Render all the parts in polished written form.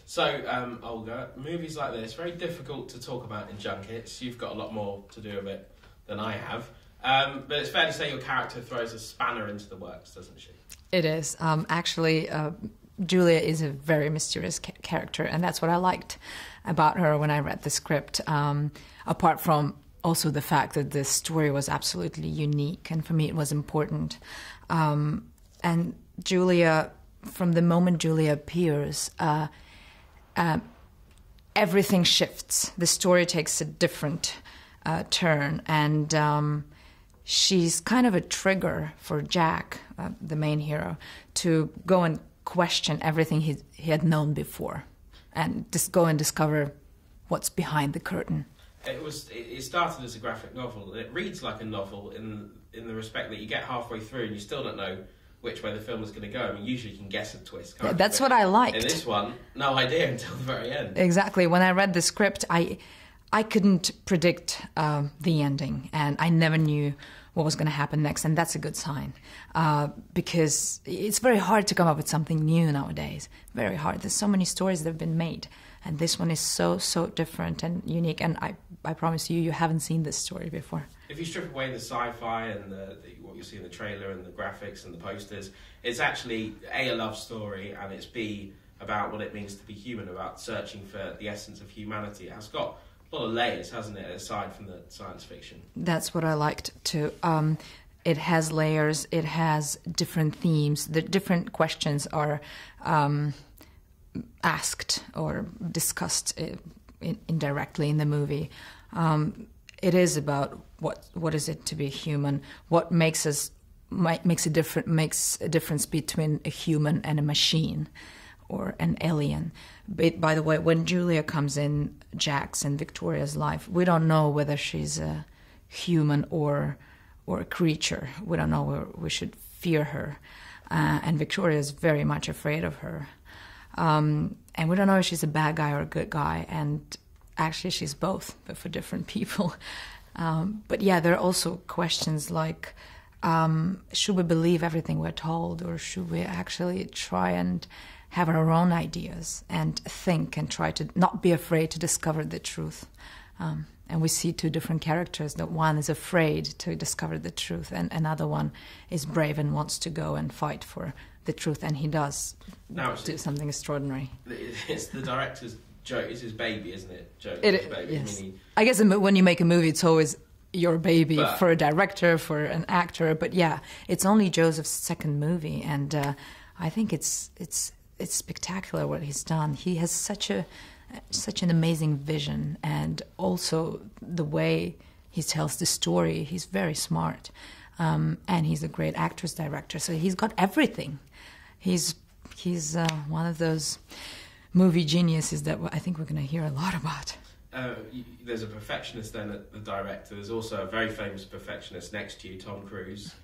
So, Olga, movies like this, very difficult to talk about in junkets. You've got a lot more to do with it than I have. But it's fair to say your character throws a spanner into the works, doesn't she? It is. Actually, Julia is a very mysterious character, and that's what I liked about her when I read the script, apart from also the fact that the story was absolutely unique, and for me it was important. And Julia, from the moment Julia appears, everything shifts. The story takes a different turn, and she's kind of a trigger for Jack, the main hero, to go and question everything he had known before, and just go and discover what's behind the curtain. It started as a graphic novel. It reads like a novel in the respect that you get halfway through and you still don't know which way the film is going to go. I mean, usually you can guess a twist. Yeah, that's what I liked. In this one, no idea until the very end. Exactly. When I read the script, I couldn't predict the ending, and I never knew what was going to happen next, and that's a good sign, because it's very hard to come up with something new nowadays. Very hard. There's so many stories that have been made, and this one is so different and unique, and I promise you haven't seen this story before. If you strip away the sci-fi and what you see in the trailer and the graphics and the posters, it's actually A, a love story, and it's B, about what it means to be human, about searching for the essence of humanity. It has got a lot of layers, hasn't it, aside from the science fiction? That's what I liked too. It has layers, it has different themes, the different questions are asked or discussed indirectly in the movie. It is about what is it to be human, what makes a difference between a human and a machine or an alien. But, by the way, when Julia comes in Jack's and Victoria's life, we don't know whether she's a human or a creature. We don't know whether we should fear her. And Victoria is very much afraid of her. And we don't know if she's a bad guy or a good guy. And actually she's both, but for different people. But yeah, there are also questions like, should we believe everything we're told, or should we actually try and have our own ideas and think and try to not be afraid to discover the truth? And we see two different characters. That one is afraid to discover the truth, and another one is brave and wants to go and fight for the truth, and he does do something extraordinary. It's the director's Joe. It's his baby, isn't it? Joe's baby. Yes. I guess when you make a movie, it's always your baby, for a director, for an actor. But yeah, it's only Joseph's second movie, and I think it's spectacular what he's done. He has such an amazing vision, and also the way he tells the story. He's very smart, and he's a great actor's director. So he's got everything. He's one of those movie geniuses that I think we're going to hear a lot about. There's a perfectionist then at the director. There's also a very famous perfectionist next to you, Tom Cruise.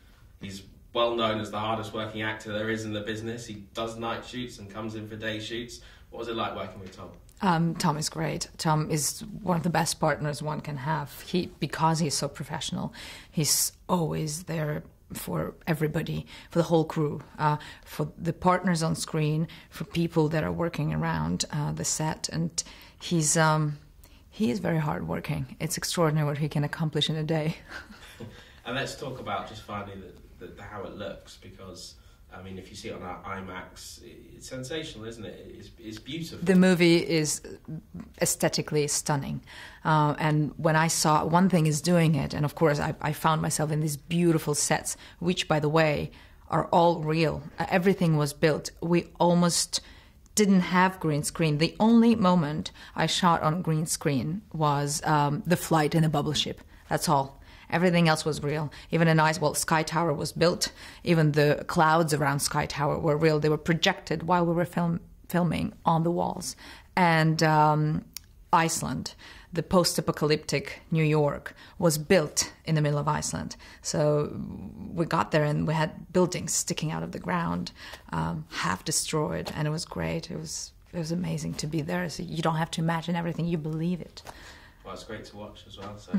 He's well known as the hardest working actor there is in the business. He does night shoots and comes in for day shoots. What was it like working with Tom? Tom is great. Tom is one of the best partners one can have. Because he's so professional, he's always there for everybody, for the whole crew, for the partners on screen, for people that are working around the set. And he is very hardworking. It's extraordinary what he can accomplish in a day. And let's talk about just finally how it looks, because I mean, if you see it on our IMAX, it's sensational, isn't it? It's beautiful. The movie is aesthetically stunning. And when I saw, one thing is doing it, and of course I found myself in these beautiful sets, which, by the way, are all real. Everything was built. We almost didn't have green screen. The only moment I shot on green screen was the flight in the bubble ship. That's all. Everything else was real. Even Sky Tower was built. Even the clouds around Sky Tower were real. They were projected while we were filming on the walls. And Iceland, the post-apocalyptic New York, was built in the middle of Iceland. So we got there and we had buildings sticking out of the ground, half destroyed, and it was great. It was amazing to be there. So you don't have to imagine everything; you believe it. Well, it's great to watch as well. So.